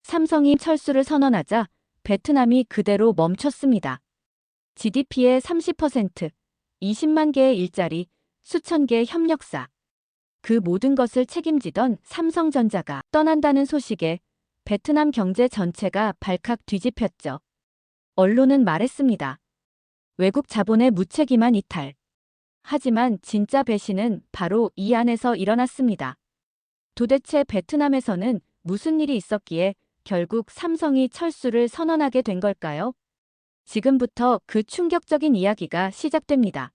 삼성이 철수를 선언하자 베트남이 그대로 멈췄습니다. GDP의 30%, 20만 개의 일자리, 수천 개의 협력사. 그 모든 것을 책임지던 삼성전자가 떠난다는 소식에 베트남 경제 전체가 발칵 뒤집혔죠. 언론은 말했습니다. 외국 자본의 무책임한 이탈. 하지만 진짜 배신은 바로 이 안에서 일어났습니다. 도대체 베트남에서는 무슨 일이 있었기에 결국 삼성이 철수를 선언하게 된 걸까요? 지금부터 그 충격적인 이야기가 시작됩니다.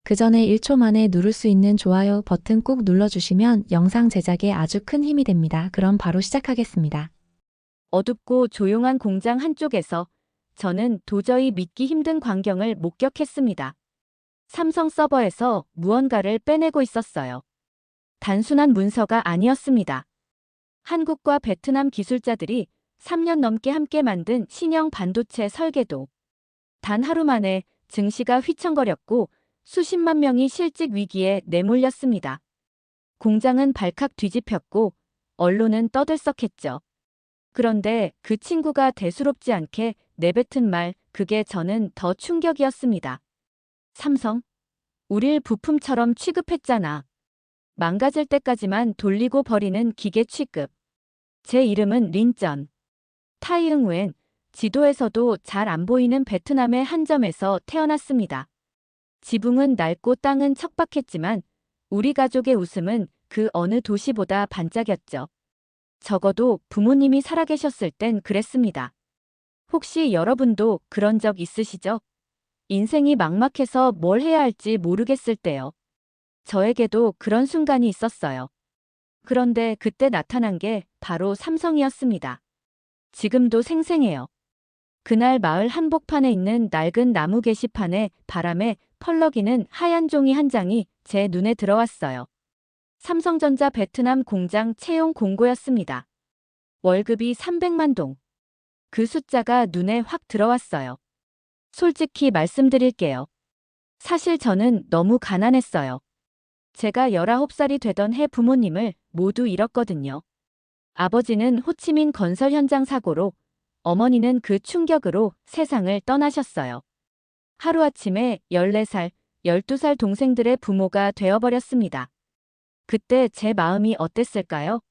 그 전에 1초 만에 누를 수 있는 좋아요 버튼 꾹 눌러주시면 영상 제작에 아주 큰 힘이 됩니다. 그럼 바로 시작하겠습니다. 어둡고 조용한 공장 한쪽에서 저는 도저히 믿기 힘든 광경을 목격했습니다. 삼성 서버에서 무언가를 빼내고 있었어요. 단순한 문서가 아니었습니다. 한국과 베트남 기술자들이 3년 넘게 함께 만든 신형 반도체 설계도. 단 하루 만에 증시가 휘청거렸고 수십만 명이 실직 위기에 내몰렸습니다. 공장은 발칵 뒤집혔고 언론은 떠들썩했죠. 그런데 그 친구가 대수롭지 않게 내뱉은 말, 그게 저는 더 충격이었습니다. 삼성, 우릴 부품처럼 취급했잖아. 망가질 때까지만 돌리고 버리는 기계 취급. 제 이름은 린전. 타이응웬, 지도에서도 잘 안 보이는 베트남의 한 점에서 태어났습니다. 지붕은 낡고 땅은 척박했지만 우리 가족의 웃음은 그 어느 도시보다 반짝였죠. 적어도 부모님이 살아계셨을 땐 그랬습니다. 혹시 여러분도 그런 적 있으시죠? 인생이 막막해서 뭘 해야 할지 모르겠을 때요. 저에게도 그런 순간이 있었어요. 그런데 그때 나타난 게 바로 삼성이었습니다. 지금도 생생해요. 그날 마을 한복판에 있는 낡은 나무 게시판에 바람에 펄럭이는 하얀 종이 한 장이 제 눈에 들어왔어요. 삼성전자 베트남 공장 채용 공고였습니다. 월급이 300만 동. 그 숫자가 눈에 확 들어왔어요. 솔직히 말씀드릴게요. 사실 저는 너무 가난했어요. 제가 19살이 되던 해 부모님을 모두 잃었거든요. 아버지는 호치민 건설 현장 사고로, 어머니는 그 충격으로 세상을 떠나셨어요. 하루아침에 14살, 12살 동생들의 부모가 되어버렸습니다. 그때 제 마음이 어땠을까요?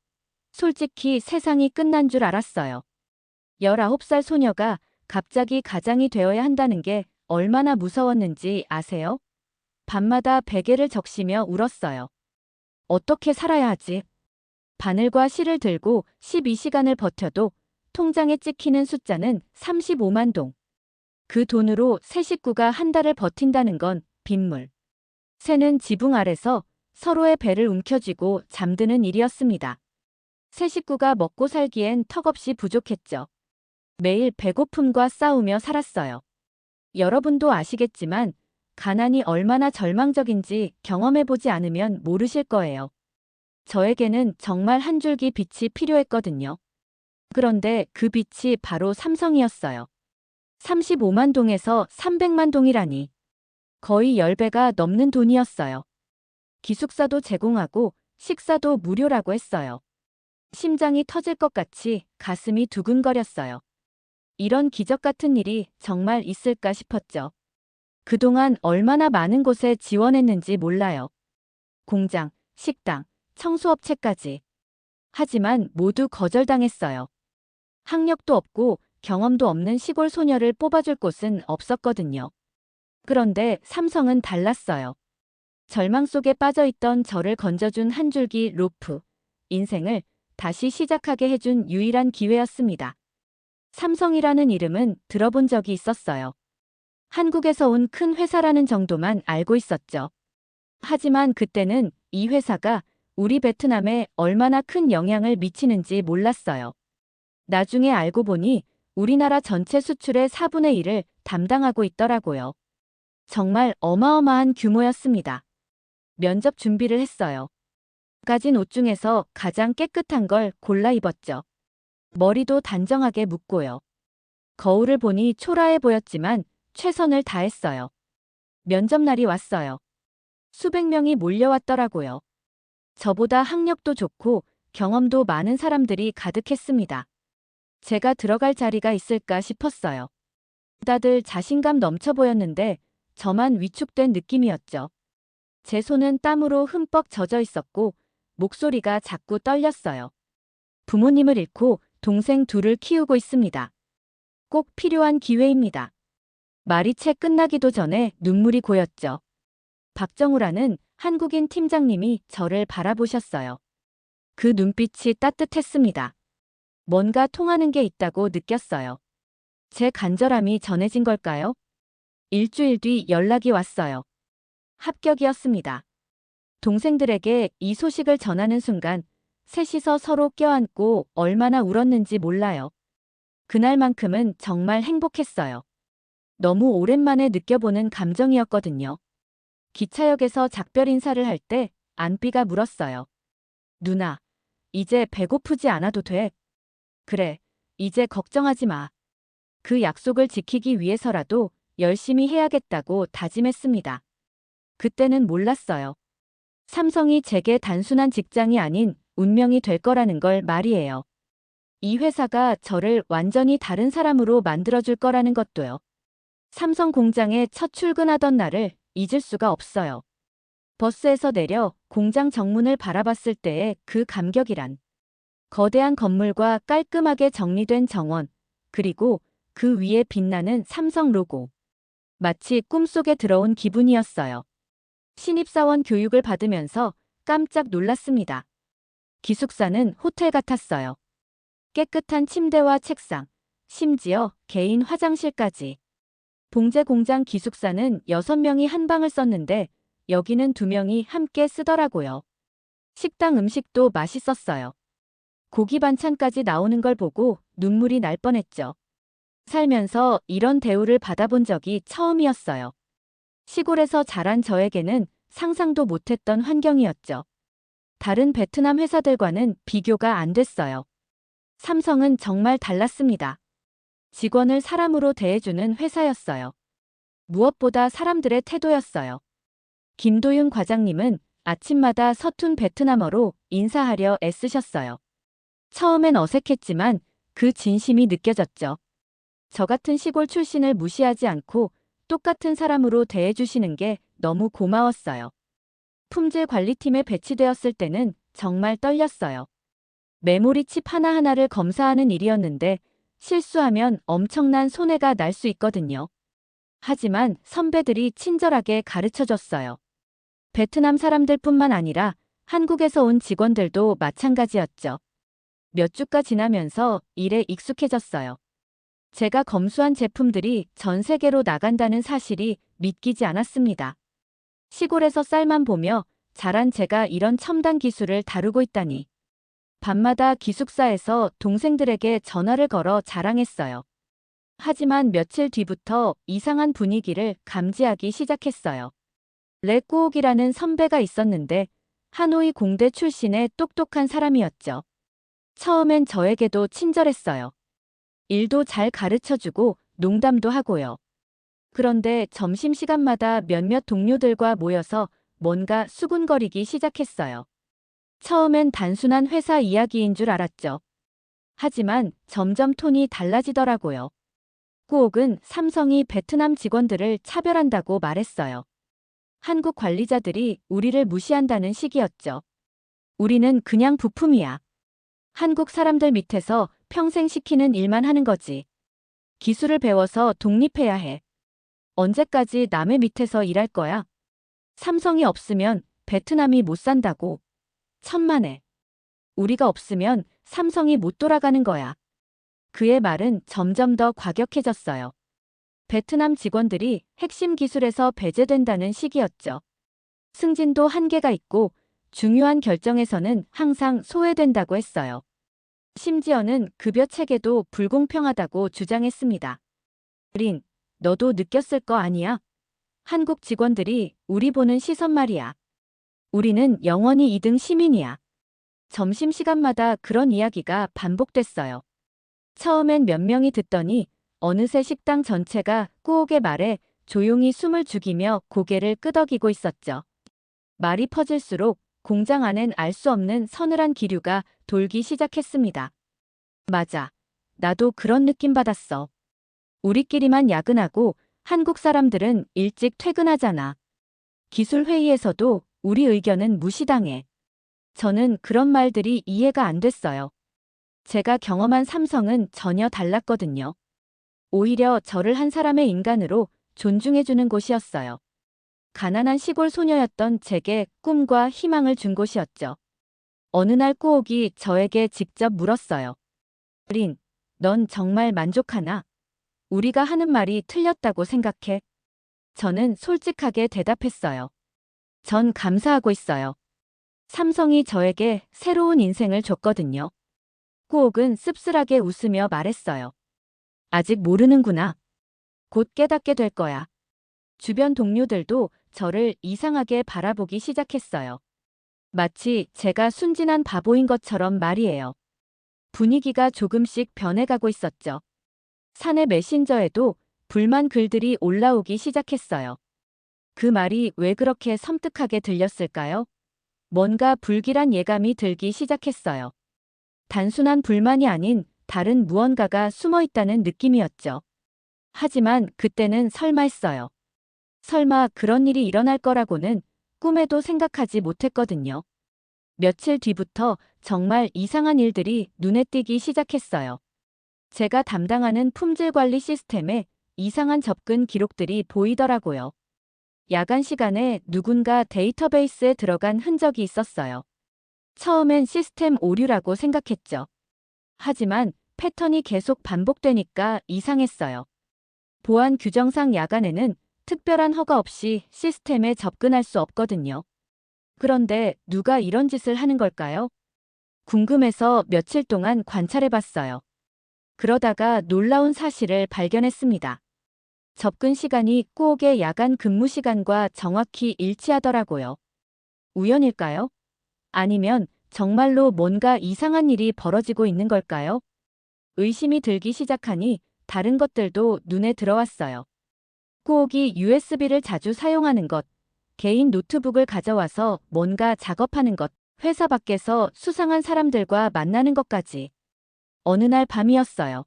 솔직히 세상이 끝난 줄 알았어요. 19살 소녀가 갑자기 가장이 되어야 한다는 게 얼마나 무서웠는지 아세요? 밤마다 베개를 적시며 울었어요. 어떻게 살아야 하지? 바늘과 실을 들고 12시간을 버텨도 통장에 찍히는 숫자는 35만 동. 그 돈으로 세 식구가 한 달을 버틴다는 건 빗물. 새는 지붕 아래서 서로의 배를 움켜쥐고 잠드는 일이었습니다. 세 식구가 먹고 살기엔 턱없이 부족했죠. 매일 배고픔과 싸우며 살았어요. 여러분도 아시겠지만 가난이 얼마나 절망적인지 경험해보지 않으면 모르실 거예요. 저에게는 정말 한 줄기 빛이 필요했거든요. 그런데 그 빛이 바로 삼성이었어요. 35만 동에서 300만 동이라니. 거의 10배가 넘는 돈이었어요. 기숙사도 제공하고 식사도 무료라고 했어요. 심장이 터질 것 같이 가슴이 두근거렸어요. 이런 기적 같은 일이 정말 있을까 싶었죠. 그동안 얼마나 많은 곳에 지원했는지 몰라요. 공장, 식당, 청소업체까지. 하지만 모두 거절당했어요. 학력도 없고 경험도 없는 시골 소녀를 뽑아줄 곳은 없었거든요. 그런데 삼성은 달랐어요. 절망 속에 빠져있던 저를 건져준 한 줄기 로프, 인생을 다시 시작하게 해준 유일한 기회였습니다. 삼성이라는 이름은 들어본 적이 있었어요. 한국에서 온 큰 회사라는 정도만 알고 있었죠. 하지만 그때는 이 회사가 우리 베트남에 얼마나 큰 영향을 미치는지 몰랐어요. 나중에 알고 보니 우리나라 전체 수출의 4분의 1을 담당하고 있더라고요. 정말 어마어마한 규모였습니다. 면접 준비를 했어요. 가진 옷 중에서 가장 깨끗한 걸 골라 입었죠. 머리도 단정하게 묶고요. 거울을 보니 초라해 보였지만 최선을 다했어요. 면접날이 왔어요. 수백 명이 몰려왔더라고요. 저보다 학력도 좋고 경험도 많은 사람들이 가득했습니다. 제가 들어갈 자리가 있을까 싶었어요. 다들 자신감 넘쳐 보였는데 저만 위축된 느낌이었죠. 제 손은 땀으로 흠뻑 젖어 있었고 목소리가 자꾸 떨렸어요. 부모님을 잃고 동생 둘을 키우고 있습니다. 꼭 필요한 기회입니다. 말이 채 끝나기도 전에 눈물이 고였죠. 박정우라는 한국인 팀장님이 저를 바라보셨어요. 그 눈빛이 따뜻했습니다. 뭔가 통하는 게 있다고 느꼈어요. 제 간절함이 전해진 걸까요? 일주일 뒤 연락이 왔어요. 합격이었습니다. 동생들에게 이 소식을 전하는 순간 셋이서 서로 껴안고 얼마나 울었는지 몰라요. 그날만큼은 정말 행복했어요. 너무 오랜만에 느껴보는 감정이었거든요. 기차역에서 작별 인사를 할 때 안비가 물었어요. 누나, 이제 배고프지 않아도 돼. 그래, 이제 걱정하지 마. 그 약속을 지키기 위해서라도 열심히 해야겠다고 다짐했습니다. 그때는 몰랐어요. 삼성이 제게 단순한 직장이 아닌 운명이 될 거라는 걸 말이에요. 이 회사가 저를 완전히 다른 사람으로 만들어줄 거라는 것도요. 삼성 공장에 첫 출근하던 날을 잊을 수가 없어요. 버스에서 내려 공장 정문을 바라봤을 때의 그 감격이란. 거대한 건물과 깔끔하게 정리된 정원, 그리고 그 위에 빛나는 삼성 로고. 마치 꿈속에 들어온 기분이었어요. 신입사원 교육을 받으면서 깜짝 놀랐습니다. 기숙사는 호텔 같았어요. 깨끗한 침대와 책상, 심지어 개인 화장실까지. 봉제 공장 기숙사는 6명이 한 방을 썼는데 여기는 2명이 함께 쓰더라고요. 식당 음식도 맛있었어요. 고기 반찬까지 나오는 걸 보고 눈물이 날 뻔했죠. 살면서 이런 대우를 받아본 적이 처음이었어요. 시골에서 자란 저에게는 상상도 못했던 환경이었죠. 다른 베트남 회사들과는 비교가 안 됐어요. 삼성은 정말 달랐습니다. 직원을 사람으로 대해주는 회사였어요. 무엇보다 사람들의 태도였어요. 김도윤 과장님은 아침마다 서툰 베트남어로 인사하려 애쓰셨어요. 처음엔 어색했지만 그 진심이 느껴졌죠. 저 같은 시골 출신을 무시하지 않고 똑같은 사람으로 대해주시는 게 너무 고마웠어요. 품질 관리팀에 배치되었을 때는 정말 떨렸어요. 메모리 칩 하나하나를 검사하는 일이었는데 실수하면 엄청난 손해가 날 수 있거든요. 하지만 선배들이 친절하게 가르쳐줬어요. 베트남 사람들뿐만 아니라 한국에서 온 직원들도 마찬가지였죠. 몇 주가 지나면서 일에 익숙해졌어요. 제가 검수한 제품들이 전 세계로 나간다는 사실이 믿기지 않았습니다. 시골에서 쌀만 보며 자란 제가 이런 첨단 기술을 다루고 있다니. 밤마다 기숙사에서 동생들에게 전화를 걸어 자랑했어요. 하지만 며칠 뒤부터 이상한 분위기를 감지하기 시작했어요. 레꾸옥이라는 선배가 있었는데 하노이 공대 출신의 똑똑한 사람이었죠. 처음엔 저에게도 친절했어요. 일도 잘 가르쳐주고 농담도 하고요. 그런데 점심시간마다 몇몇 동료들과 모여서 뭔가 수군거리기 시작했어요. 처음엔 단순한 회사 이야기인 줄 알았죠. 하지만 점점 톤이 달라지더라고요. 꾸옥은 삼성이 베트남 직원들을 차별한다고 말했어요. 한국 관리자들이 우리를 무시한다는 식이었죠. 우리는 그냥 부품이야. 한국 사람들 밑에서 평생 시키는 일만 하는 거지. 기술을 배워서 독립해야 해. 언제까지 남의 밑에서 일할 거야? 삼성이 없으면 베트남이 못 산다고. 천만에. 우리가 없으면 삼성이 못 돌아가는 거야. 그의 말은 점점 더 과격해졌어요. 베트남 직원들이 핵심 기술에서 배제된다는 식이었죠. 승진도 한계가 있고 중요한 결정에서는 항상 소외된다고 했어요. 심지어는 급여 체계도 불공평하다고 주장했습니다. 린, 너도 느꼈을 거 아니야? 한국 직원들이 우리 보는 시선 말이야. 우리는 영원히 2등 시민이야. 점심시간마다 그런 이야기가 반복됐어요. 처음엔 몇 명이 듣더니 어느새 식당 전체가 꾸옥의 말에 조용히 숨을 죽이며 고개를 끄덕이고 있었죠. 말이 퍼질수록 공장 안엔 알 수 없는 서늘한 기류가 돌기 시작했습니다. 맞아. 나도 그런 느낌 받았어. 우리끼리만 야근하고 한국 사람들은 일찍 퇴근하잖아. 기술 회의에서도 우리 의견은 무시당해. 저는 그런 말들이 이해가 안 됐어요. 제가 경험한 삼성은 전혀 달랐거든요. 오히려 저를 한 사람의 인간으로 존중해주는 곳이었어요. 가난한 시골 소녀였던 제게 꿈과 희망을 준 곳이었죠. 어느 날 꾸옥이 저에게 직접 물었어요. 린, 넌 정말 만족하나? 우리가 하는 말이 틀렸다고 생각해? 저는 솔직하게 대답했어요. 전 감사하고 있어요. 삼성이 저에게 새로운 인생을 줬거든요. 꾸옥은 씁쓸하게 웃으며 말했어요. 아직 모르는구나. 곧 깨닫게 될 거야. 주변 동료들도 저를 이상하게 바라보기 시작했어요. 마치 제가 순진한 바보인 것처럼 말이에요. 분위기가 조금씩 변해가고 있었죠. 사내 메신저에도 불만 글들이 올라오기 시작했어요. 그 말이 왜 그렇게 섬뜩하게 들렸을까요? 뭔가 불길한 예감이 들기 시작했어요. 단순한 불만이 아닌 다른 무언가가 숨어 있다는 느낌이었죠. 하지만 그때는 설마 했어요. 설마 그런 일이 일어날 거라고는 꿈에도 생각하지 못했거든요. 며칠 뒤부터 정말 이상한 일들이 눈에 띄기 시작했어요. 제가 담당하는 품질 관리 시스템에 이상한 접근 기록들이 보이더라고요. 야간 시간에 누군가 데이터베이스에 들어간 흔적이 있었어요. 처음엔 시스템 오류라고 생각했죠. 하지만 패턴이 계속 반복되니까 이상했어요. 보안 규정상 야간에는 특별한 허가 없이 시스템에 접근할 수 없거든요. 그런데 누가 이런 짓을 하는 걸까요? 궁금해서 며칠 동안 관찰해봤어요. 그러다가 놀라운 사실을 발견했습니다. 접근 시간이 꾸옥의 야간 근무 시간과 정확히 일치하더라고요. 우연일까요? 아니면 정말로 뭔가 이상한 일이 벌어지고 있는 걸까요? 의심이 들기 시작하니 다른 것들도 눈에 들어왔어요. 꾸옥이 USB를 자주 사용하는 것, 개인 노트북을 가져와서 뭔가 작업하는 것, 회사 밖에서 수상한 사람들과 만나는 것까지. 어느 날 밤이었어요.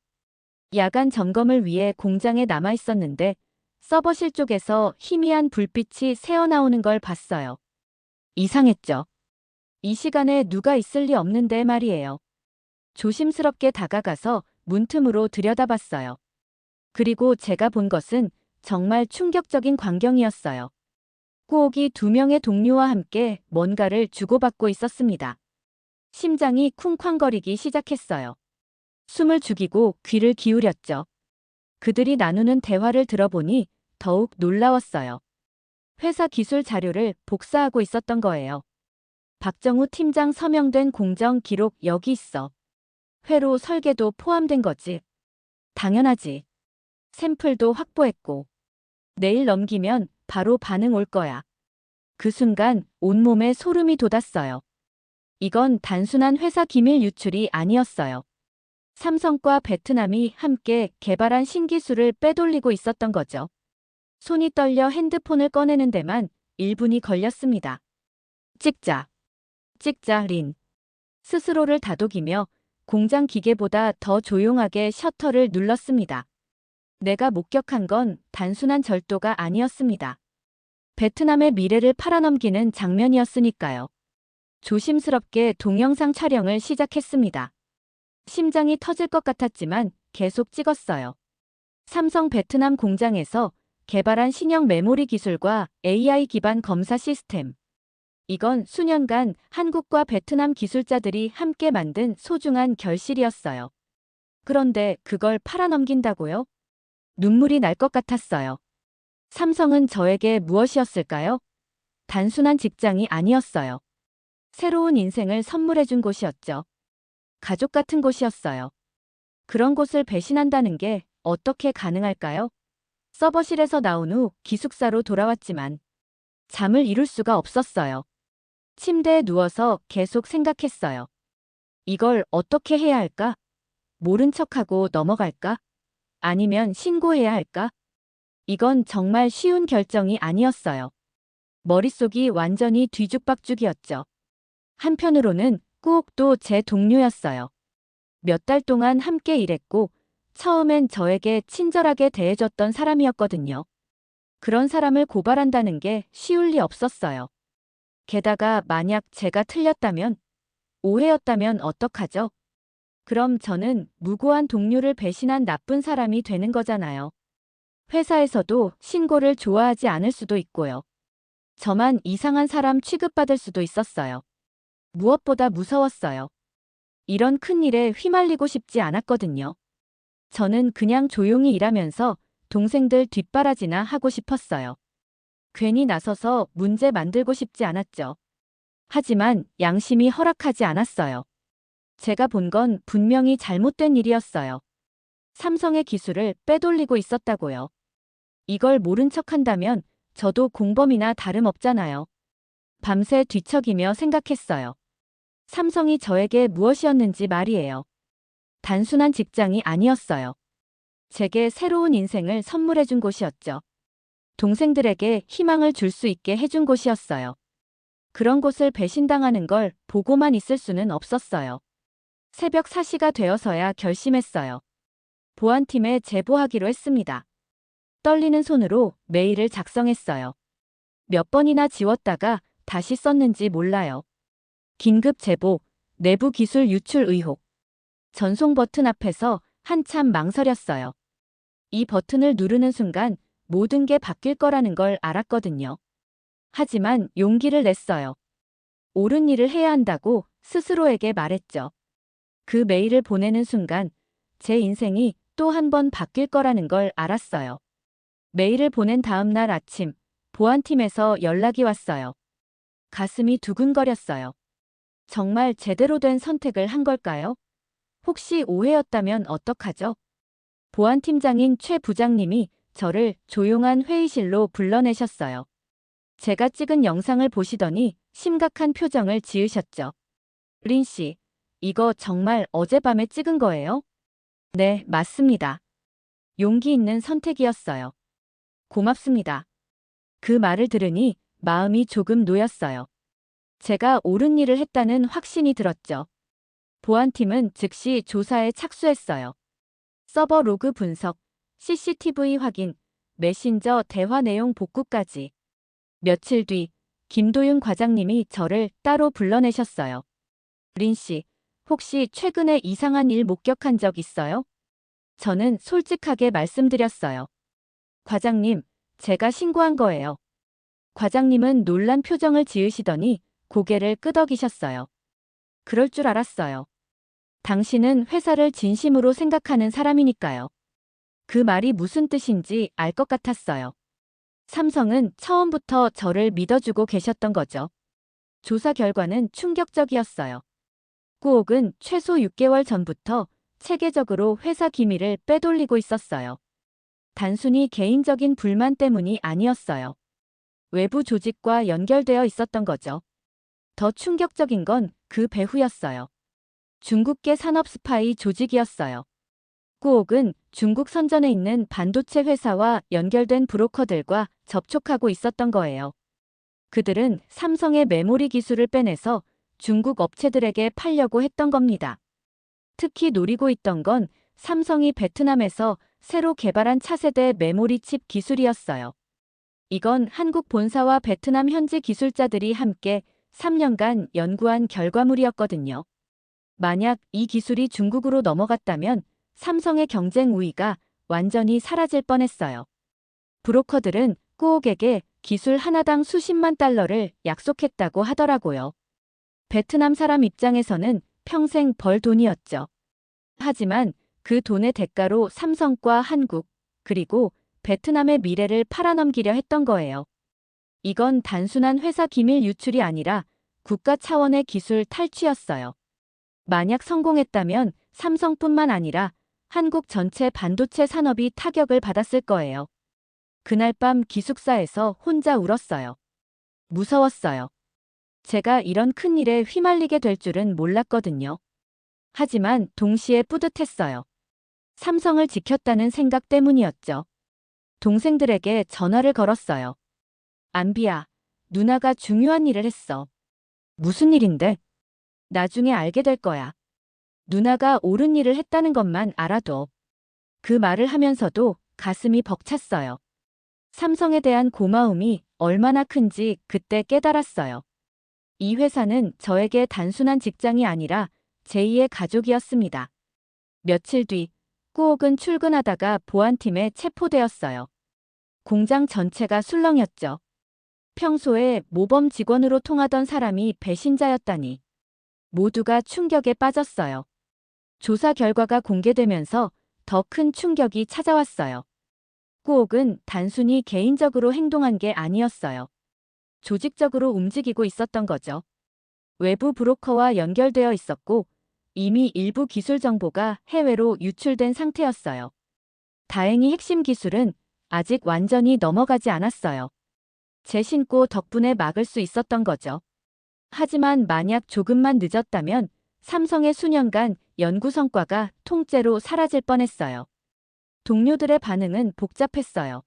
야간 점검을 위해 공장에 남아 있었는데 서버실 쪽에서 희미한 불빛이 새어나오는 걸 봤어요. 이상했죠. 이 시간에 누가 있을 리 없는데 말이에요. 조심스럽게 다가가서 문틈으로 들여다봤어요. 그리고 제가 본 것은 정말 충격적인 광경이었어요. 꾸옥이 두 명의 동료와 함께 뭔가를 주고받고 있었습니다. 심장이 쿵쾅거리기 시작했어요. 숨을 죽이고 귀를 기울였죠. 그들이 나누는 대화를 들어보니 더욱 놀라웠어요. 회사 기술 자료를 복사하고 있었던 거예요. 박정우 팀장 서명된 공정 기록 여기 있어. 회로 설계도 포함된 거지. 당연하지. 샘플도 확보했고. 내일 넘기면 바로 반응 올 거야. 그 순간 온몸에 소름이 돋았어요. 이건 단순한 회사 기밀 유출이 아니었어요. 삼성과 베트남이 함께 개발한 신기술을 빼돌리고 있었던 거죠. 손이 떨려 핸드폰을 꺼내는 데만 1분이 걸렸습니다. 찍자. 찍자 린. 스스로를 다독이며 공장 기계보다 더 조용하게 셔터를 눌렀습니다. 내가 목격한 건 단순한 절도가 아니었습니다. 베트남의 미래를 팔아넘기는 장면이었으니까요. 조심스럽게 동영상 촬영을 시작했습니다. 심장이 터질 것 같았지만 계속 찍었어요. 삼성 베트남 공장에서 개발한 신형 메모리 기술과 AI 기반 검사 시스템. 이건 수년간 한국과 베트남 기술자들이 함께 만든 소중한 결실이었어요. 그런데 그걸 팔아넘긴다고요? 눈물이 날 것 같았어요. 삼성은 저에게 무엇이었을까요? 단순한 직장이 아니었어요. 새로운 인생을 선물해준 곳이었죠. 가족 같은 곳이었어요. 그런 곳을 배신한다는 게 어떻게 가능할까요? 서버실에서 나온 후 기숙사로 돌아왔지만 잠을 이룰 수가 없었어요. 침대에 누워서 계속 생각했어요. 이걸 어떻게 해야 할까? 모른 척하고 넘어갈까? 아니면 신고해야 할까? 이건 정말 쉬운 결정이 아니었어요. 머릿속이 완전히 뒤죽박죽이었죠. 한편으로는 꾸옥도 제 동료였어요. 몇 달 동안 함께 일했고 처음엔 저에게 친절하게 대해줬던 사람이었거든요. 그런 사람을 고발한다는 게 쉬울 리 없었어요. 게다가 만약 제가 틀렸다면, 오해였다면 어떡하죠? 그럼 저는 무고한 동료를 배신한 나쁜 사람이 되는 거잖아요. 회사에서도 신고를 좋아하지 않을 수도 있고요. 저만 이상한 사람 취급받을 수도 있었어요. 무엇보다 무서웠어요. 이런 큰일에 휘말리고 싶지 않았거든요. 저는 그냥 조용히 일하면서 동생들 뒷바라지나 하고 싶었어요. 괜히 나서서 문제 만들고 싶지 않았죠. 하지만 양심이 허락하지 않았어요. 제가 본 건 분명히 잘못된 일이었어요. 삼성의 기술을 빼돌리고 있었다고요. 이걸 모른 척한다면 저도 공범이나 다름없잖아요. 밤새 뒤척이며 생각했어요. 삼성이 저에게 무엇이었는지 말이에요. 단순한 직장이 아니었어요. 제게 새로운 인생을 선물해준 곳이었죠. 동생들에게 희망을 줄 수 있게 해준 곳이었어요. 그런 곳을 배신당하는 걸 보고만 있을 수는 없었어요. 새벽 4시가 되어서야 결심했어요. 보안팀에 제보하기로 했습니다. 떨리는 손으로 메일을 작성했어요. 몇 번이나 지웠다가 다시 썼는지 몰라요. 긴급 제보, 내부 기술 유출 의혹. 전송 버튼 앞에서 한참 망설였어요. 이 버튼을 누르는 순간 모든 게 바뀔 거라는 걸 알았거든요. 하지만 용기를 냈어요. 옳은 일을 해야 한다고 스스로에게 말했죠. 그 메일을 보내는 순간 제 인생이 또 한 번 바뀔 거라는 걸 알았어요. 메일을 보낸 다음 날 아침, 보안팀에서 연락이 왔어요. 가슴이 두근거렸어요. 정말 제대로 된 선택을 한 걸까요? 혹시 오해였다면 어떡하죠? 보안팀장인 최 부장님이 저를 조용한 회의실로 불러내셨어요. 제가 찍은 영상을 보시더니 심각한 표정을 지으셨죠. 린 씨, 이거 정말 어젯밤에 찍은 거예요? 네, 맞습니다. 용기 있는 선택이었어요. 고맙습니다. 그 말을 들으니 마음이 조금 놓였어요. 제가 옳은 일을 했다는 확신이 들었죠. 보안팀은 즉시 조사에 착수했어요. 서버 로그 분석, CCTV 확인, 메신저 대화 내용 복구까지. 며칠 뒤 김도윤 과장님이 저를 따로 불러내셨어요. 린 씨, 혹시 최근에 이상한 일 목격한 적 있어요? 저는 솔직하게 말씀드렸어요. 과장님, 제가 신고한 거예요. 과장님은 놀란 표정을 지으시더니 고개를 끄덕이셨어요. 그럴 줄 알았어요. 당신은 회사를 진심으로 생각하는 사람이니까요. 그 말이 무슨 뜻인지 알 것 같았어요. 삼성은 처음부터 저를 믿어주고 계셨던 거죠. 조사 결과는 충격적이었어요. 꾸옥은 최소 6개월 전부터 체계적으로 회사 기밀을 빼돌리고 있었어요. 단순히 개인적인 불만 때문이 아니었어요. 외부 조직과 연결되어 있었던 거죠. 더 충격적인 건 그 배후였어요. 중국계 산업 스파이 조직이었어요. 꾸옥은 중국 선전에 있는 반도체 회사와 연결된 브로커들과 접촉하고 있었던 거예요. 그들은 삼성의 메모리 기술을 빼내서 중국 업체들에게 팔려고 했던 겁니다. 특히 노리고 있던 건 삼성이 베트남에서 새로 개발한 차세대 메모리 칩 기술이었어요. 이건 한국 본사와 베트남 현지 기술자들이 함께 3년간 연구한 결과물이었거든요. 만약 이 기술이 중국으로 넘어갔다면 삼성의 경쟁 우위가 완전히 사라질 뻔했어요. 브로커들은 꾸옥에게 기술 하나당 수십만 달러를 약속했다고 하더라고요. 베트남 사람 입장에서는 평생 벌 돈이었죠. 하지만 그 돈의 대가로 삼성과 한국, 그리고 베트남의 미래를 팔아넘기려 했던 거예요. 이건 단순한 회사 기밀 유출이 아니라 국가 차원의 기술 탈취였어요. 만약 성공했다면 삼성뿐만 아니라 한국 전체 반도체 산업이 타격을 받았을 거예요. 그날 밤 기숙사에서 혼자 울었어요. 무서웠어요. 제가 이런 큰일에 휘말리게 될 줄은 몰랐거든요. 하지만 동시에 뿌듯했어요. 삼성을 지켰다는 생각 때문이었죠. 동생들에게 전화를 걸었어요. 안비야, 누나가 중요한 일을 했어. 무슨 일인데? 나중에 알게 될 거야. 누나가 옳은 일을 했다는 것만 알아도 그 말을 하면서도 가슴이 벅찼어요. 삼성에 대한 고마움이 얼마나 큰지 그때 깨달았어요. 이 회사는 저에게 단순한 직장이 아니라 제2의 가족이었습니다. 며칠 뒤, 꾸옥은 출근하다가 보안팀에 체포되었어요. 공장 전체가 술렁였죠. 평소에 모범 직원으로 통하던 사람이 배신자였다니. 모두가 충격에 빠졌어요. 조사 결과가 공개되면서 더 큰 충격이 찾아왔어요. 꾸옥은 단순히 개인적으로 행동한 게 아니었어요. 조직적으로 움직이고 있었던 거죠. 외부 브로커와 연결되어 있었고 이미 일부 기술 정보가 해외로 유출된 상태였어요. 다행히 핵심 기술은 아직 완전히 넘어가지 않았어요. 제 신고 덕분에 막을 수 있었던 거죠. 하지만 만약 조금만 늦었다면 삼성의 수년간 연구 성과가 통째로 사라질 뻔했어요. 동료들의 반응은 복잡했어요.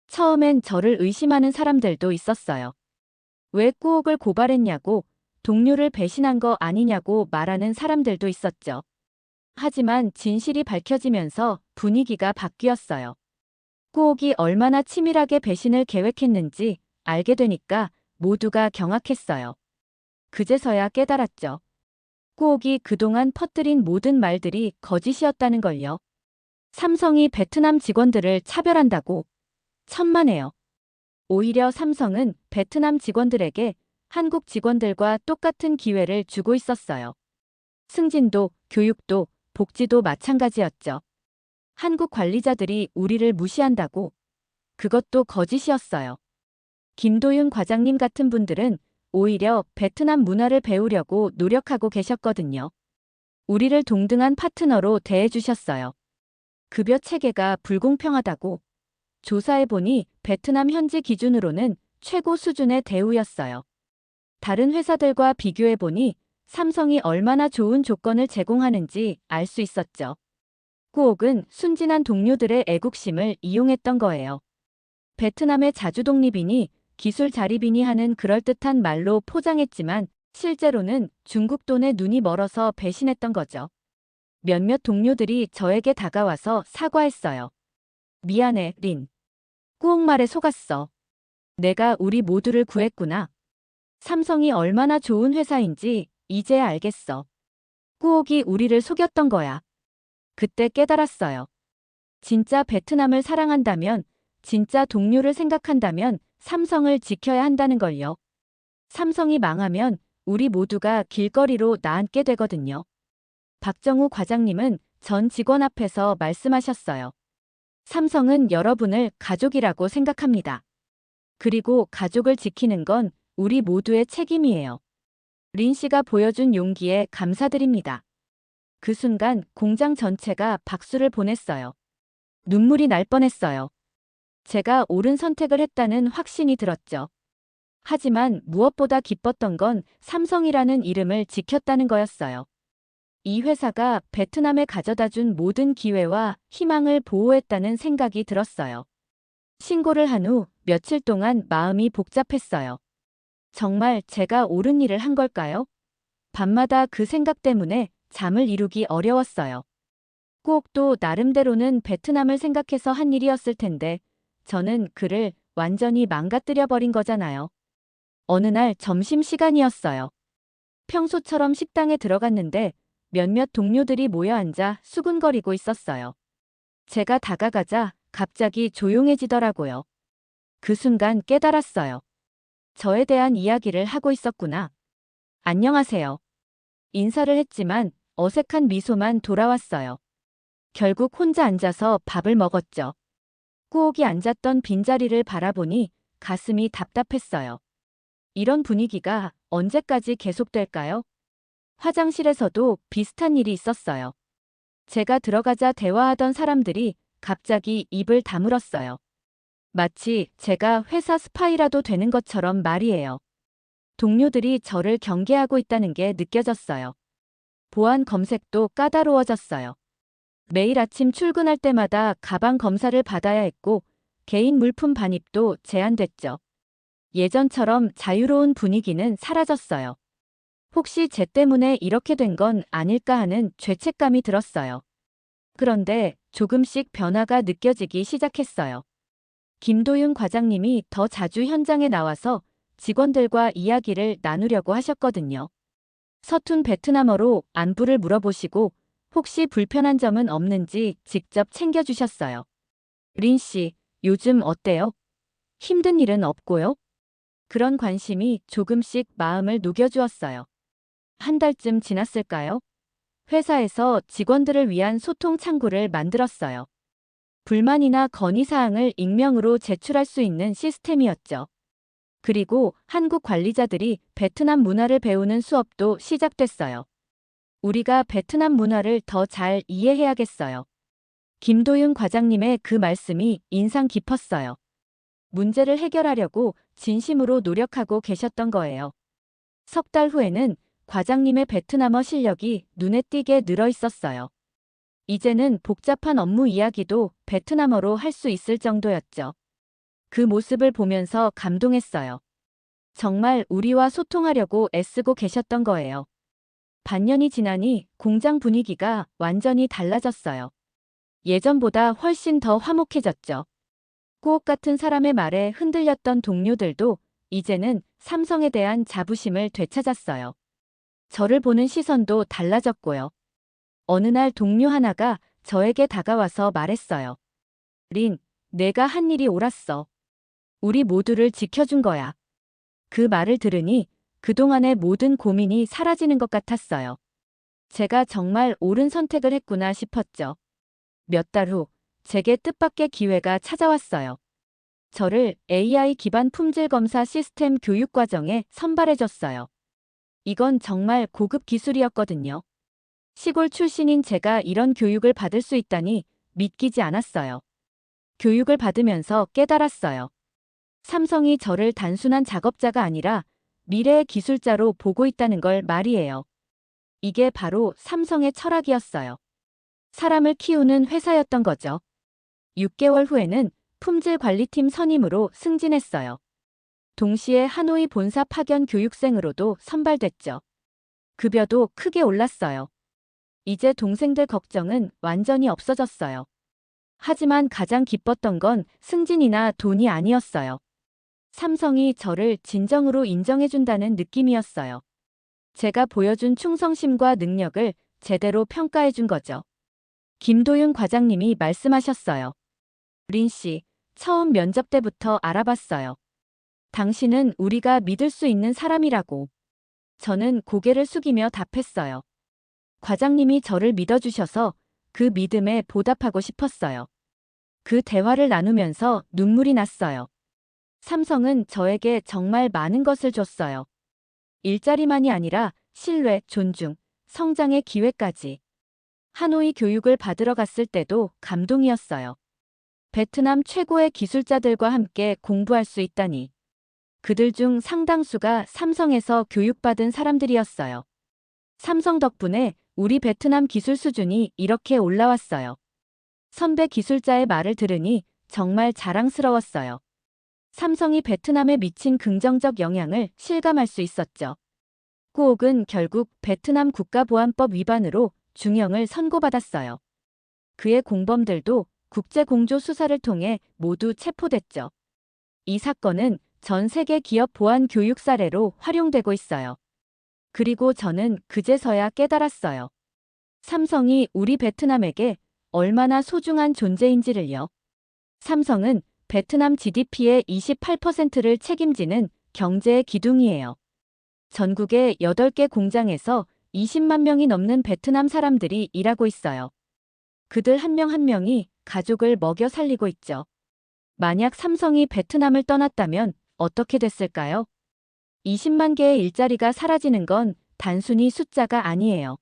처음엔 저를 의심하는 사람들도 있었어요. 왜 꾸옥을 고발했냐고, 동료를 배신한 거 아니냐고 말하는 사람들도 있었죠. 하지만 진실이 밝혀지면서 분위기가 바뀌었어요. 꾸옥이 얼마나 치밀하게 배신을 계획했는지 알게 되니까 모두가 경악했어요. 그제서야 깨달았죠. 꾸옥이 그동안 퍼뜨린 모든 말들이 거짓이었다는 걸요. 삼성이 베트남 직원들을 차별한다고? 천만에요. 오히려 삼성은 베트남 직원들에게 한국 직원들과 똑같은 기회를 주고 있었어요. 승진도, 교육도, 복지도 마찬가지였죠. 한국 관리자들이 우리를 무시한다고? 그것도 거짓이었어요. 김도윤 과장님 같은 분들은 오히려 베트남 문화를 배우려고 노력하고 계셨거든요. 우리를 동등한 파트너로 대해주셨어요. 급여 체계가 불공평하다고? 조사해보니 베트남 현지 기준으로는 최고 수준의 대우였어요. 다른 회사들과 비교해보니 삼성이 얼마나 좋은 조건을 제공하는지 알 수 있었죠. 꾸옥은 순진한 동료들의 애국심을 이용했던 거예요. 베트남의 자주독립이니 기술 자립이니 하는 그럴듯한 말로 포장했지만 실제로는 중국 돈에 눈이 멀어서 배신했던 거죠. 몇몇 동료들이 저에게 다가와서 사과했어요. 미안해, 린. 꾸옥 말에 속았어. 내가 우리 모두를 구했구나. 삼성이 얼마나 좋은 회사인지 이제야 알겠어. 꾸옥이 우리를 속였던 거야. 그때 깨달았어요. 진짜 베트남을 사랑한다면, 진짜 동료를 생각한다면 삼성을 지켜야 한다는 걸요. 삼성이 망하면 우리 모두가 길거리로 나앉게 되거든요. 박정우 과장님은 전 직원 앞에서 말씀하셨어요. 삼성은 여러분을 가족이라고 생각합니다. 그리고 가족을 지키는 건 우리 모두의 책임이에요. 린 씨가 보여준 용기에 감사드립니다. 그 순간 공장 전체가 박수를 보냈어요. 눈물이 날 뻔했어요. 제가 옳은 선택을 했다는 확신이 들었죠. 하지만 무엇보다 기뻤던 건 삼성이라는 이름을 지켰다는 거였어요. 이 회사가 베트남에 가져다준 모든 기회와 희망을 보호했다는 생각이 들었어요. 신고를 한 후 며칠 동안 마음이 복잡했어요. 정말 제가 옳은 일을 한 걸까요? 밤마다 그 생각 때문에 잠을 이루기 어려웠어요. 꼭 또 나름대로는 베트남을 생각해서 한 일이었을 텐데 저는 그를 완전히 망가뜨려 버린 거잖아요. 어느 날 점심시간이었어요. 평소처럼 식당에 들어갔는데 몇몇 동료들이 모여 앉아 수군거리고 있었어요. 제가 다가가자 갑자기 조용해지더라고요. 그 순간 깨달았어요. 저에 대한 이야기를 하고 있었구나. 안녕하세요. 인사를 했지만 어색한 미소만 돌아왔어요. 결국 혼자 앉아서 밥을 먹었죠. 꾸옥이 앉았던 빈자리를 바라보니 가슴이 답답했어요. 이런 분위기가 언제까지 계속될까요? 화장실에서도 비슷한 일이 있었어요. 제가 들어가자 대화하던 사람들이 갑자기 입을 다물었어요. 마치 제가 회사 스파이라도 되는 것처럼 말이에요. 동료들이 저를 경계하고 있다는 게 느껴졌어요. 보안 검색도 까다로워졌어요. 매일 아침 출근할 때마다 가방 검사를 받아야 했고 개인 물품 반입도 제한됐죠. 예전처럼 자유로운 분위기는 사라졌어요. 혹시 쟤 때문에 이렇게 된 건 아닐까 하는 죄책감이 들었어요. 그런데 조금씩 변화가 느껴지기 시작했어요. 김도윤 과장님이 더 자주 현장에 나와서 직원들과 이야기를 나누려고 하셨거든요. 서툰 베트남어로 안부를 물어보시고 혹시 불편한 점은 없는지 직접 챙겨주셨어요. 린 씨, 요즘 어때요? 힘든 일은 없고요? 그런 관심이 조금씩 마음을 녹여주었어요. 한 달쯤 지났을까요? 회사에서 직원들을 위한 소통 창구를 만들었어요. 불만이나 건의사항을 익명으로 제출할 수 있는 시스템이었죠. 그리고 한국 관리자들이 베트남 문화를 배우는 수업도 시작됐어요. 우리가 베트남 문화를 더 잘 이해해야겠어요. 김도윤 과장님의 그 말씀이 인상 깊었어요. 문제를 해결하려고 진심으로 노력하고 계셨던 거예요. 석 달 후에는 과장님의 베트남어 실력이 눈에 띄게 늘어 있었어요. 이제는 복잡한 업무 이야기도 베트남어로 할 수 있을 정도였죠. 그 모습을 보면서 감동했어요. 정말 우리와 소통하려고 애쓰고 계셨던 거예요. 반년이 지나니 공장 분위기가 완전히 달라졌어요. 예전보다 훨씬 더 화목해졌죠. 꾸옥 같은 사람의 말에 흔들렸던 동료들도 이제는 삼성에 대한 자부심을 되찾았어요. 저를 보는 시선도 달라졌고요. 어느 날 동료 하나가 저에게 다가와서 말했어요. 린, 내가 한 일이 옳았어. 우리 모두를 지켜준 거야. 그 말을 들으니 그동안의 모든 고민이 사라지는 것 같았어요. 제가 정말 옳은 선택을 했구나 싶었죠. 몇 달 후, 제게 뜻밖의 기회가 찾아왔어요. 저를 AI 기반 품질 검사 시스템 교육 과정에 선발해줬어요. 이건 정말 고급 기술이었거든요. 시골 출신인 제가 이런 교육을 받을 수 있다니 믿기지 않았어요. 교육을 받으면서 깨달았어요. 삼성이 저를 단순한 작업자가 아니라 미래의 기술자로 보고 있다는 걸 말이에요. 이게 바로 삼성의 철학이었어요. 사람을 키우는 회사였던 거죠. 6개월 후에는 품질관리팀 선임으로 승진했어요. 동시에 하노이 본사 파견 교육생으로도 선발됐죠. 급여도 크게 올랐어요. 이제 동생들 걱정은 완전히 없어졌어요. 하지만 가장 기뻤던 건 승진이나 돈이 아니었어요. 삼성이 저를 진정으로 인정해준다는 느낌이었어요. 제가 보여준 충성심과 능력을 제대로 평가해준 거죠. 김도윤 과장님이 말씀하셨어요. 린 씨, 처음 면접 때부터 알아봤어요. 당신은 우리가 믿을 수 있는 사람이라고. 저는 고개를 숙이며 답했어요. 과장님이 저를 믿어주셔서 그 믿음에 보답하고 싶었어요. 그 대화를 나누면서 눈물이 났어요. 삼성은 저에게 정말 많은 것을 줬어요. 일자리만이 아니라 신뢰, 존중, 성장의 기회까지. 하노이 교육을 받으러 갔을 때도 감동이었어요. 베트남 최고의 기술자들과 함께 공부할 수 있다니. 그들 중 상당수가 삼성에서 교육받은 사람들이었어요. 삼성 덕분에 우리 베트남 기술 수준이 이렇게 올라왔어요. 선배 기술자의 말을 들으니 정말 자랑스러웠어요. 삼성이 베트남에 미친 긍정적 영향을 실감할 수 있었죠. 꾸옥은 결국 베트남 국가보안법 위반으로 중형을 선고받았어요. 그의 공범들도 국제공조 수사를 통해 모두 체포됐죠. 이 사건은 전 세계 기업 보안 교육 사례로 활용되고 있어요. 그리고 저는 그제서야 깨달았어요. 삼성이 우리 베트남에게 얼마나 소중한 존재인지를요. 삼성은 베트남 GDP의 28%를 책임지는 경제의 기둥이에요. 전국의 8개 공장에서 20만 명이 넘는 베트남 사람들이 일하고 있어요. 그들 한 명 한 명이 가족을 먹여 살리고 있죠. 만약 삼성이 베트남을 떠났다면 어떻게 됐을까요? 20만 개의 일자리가 사라지는 건 단순히 숫자가 아니에요.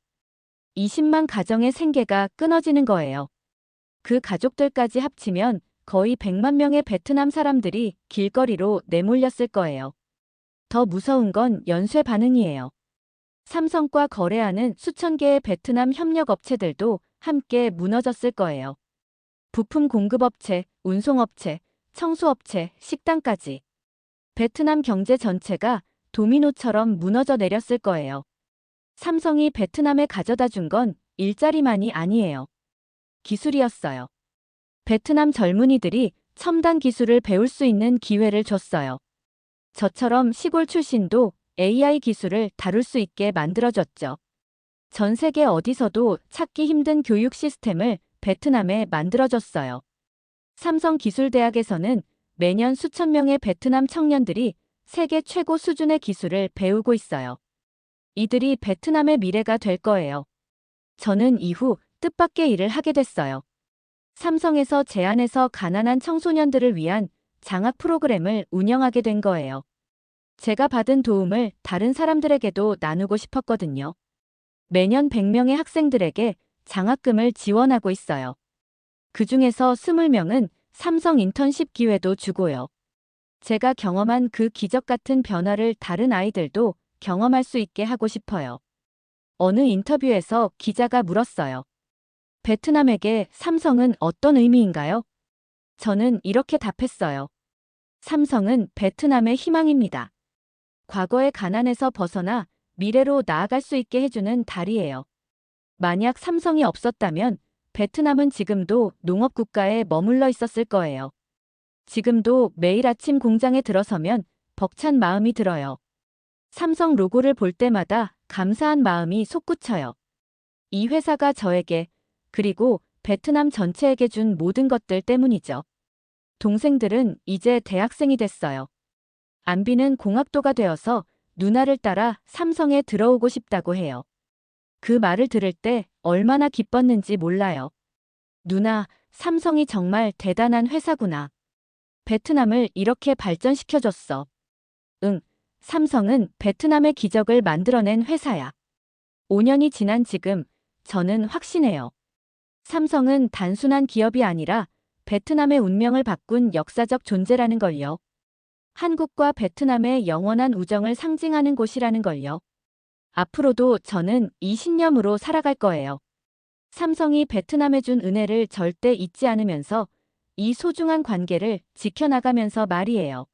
20만 가정의 생계가 끊어지는 거예요. 그 가족들까지 합치면 거의 100만 명의 베트남 사람들이 길거리로 내몰렸을 거예요. 더 무서운 건 연쇄 반응이에요. 삼성과 거래하는 수천 개의 베트남 협력업체들도 함께 무너졌을 거예요. 부품 공급업체, 운송업체, 청소업체, 식당까지. 베트남 경제 전체가 도미노처럼 무너져 내렸을 거예요. 삼성이 베트남에 가져다 준 건 일자리만이 아니에요. 기술이었어요. 베트남 젊은이들이 첨단 기술을 배울 수 있는 기회를 줬어요. 저처럼 시골 출신도 AI 기술을 다룰 수 있게 만들어줬죠. 전 세계 어디서도 찾기 힘든 교육 시스템을 베트남에 만들어줬어요. 삼성기술대학에서는 매년 수천 명의 베트남 청년들이 세계 최고 수준의 기술을 배우고 있어요. 이들이 베트남의 미래가 될 거예요. 저는 이후 뜻밖의 일을 하게 됐어요. 삼성에서 제안해서 가난한 청소년들을 위한 장학 프로그램을 운영하게 된 거예요. 제가 받은 도움을 다른 사람들에게도 나누고 싶었거든요. 매년 100명의 학생들에게 장학금을 지원하고 있어요. 그 중에서 20명은 삼성 인턴십 기회도 주고요. 제가 경험한 그 기적 같은 변화를 다른 아이들도 경험할 수 있게 하고 싶어요. 어느 인터뷰에서 기자가 물었어요. 베트남에게 삼성은 어떤 의미인가요? 저는 이렇게 답했어요. 삼성은 베트남의 희망입니다. 과거의 가난에서 벗어나 미래로 나아갈 수 있게 해주는 달이에요. 만약 삼성이 없었다면 베트남은 지금도 농업국가에 머물러 있었을 거예요. 지금도 매일 아침 공장에 들어서면 벅찬 마음이 들어요. 삼성 로고를 볼 때마다 감사한 마음이 솟구쳐요. 이 회사가 저에게, 그리고 베트남 전체에게 준 모든 것들 때문이죠. 동생들은 이제 대학생이 됐어요. 안비는 공학도가 되어서 누나를 따라 삼성에 들어오고 싶다고 해요. 그 말을 들을 때 얼마나 기뻤는지 몰라요. 누나, 삼성이 정말 대단한 회사구나. 베트남을 이렇게 발전시켜줬어. 응, 삼성은 베트남의 기적을 만들어낸 회사야. 5년이 지난 지금 저는 확신해요. 삼성은 단순한 기업이 아니라 베트남의 운명을 바꾼 역사적 존재라는 걸요. 한국과 베트남의 영원한 우정을 상징하는 곳이라는 걸요. 앞으로도 저는 이 신념으로 살아갈 거예요. 삼성이 베트남에 준 은혜를 절대 잊지 않으면서 이 소중한 관계를 지켜나가면서 말이에요.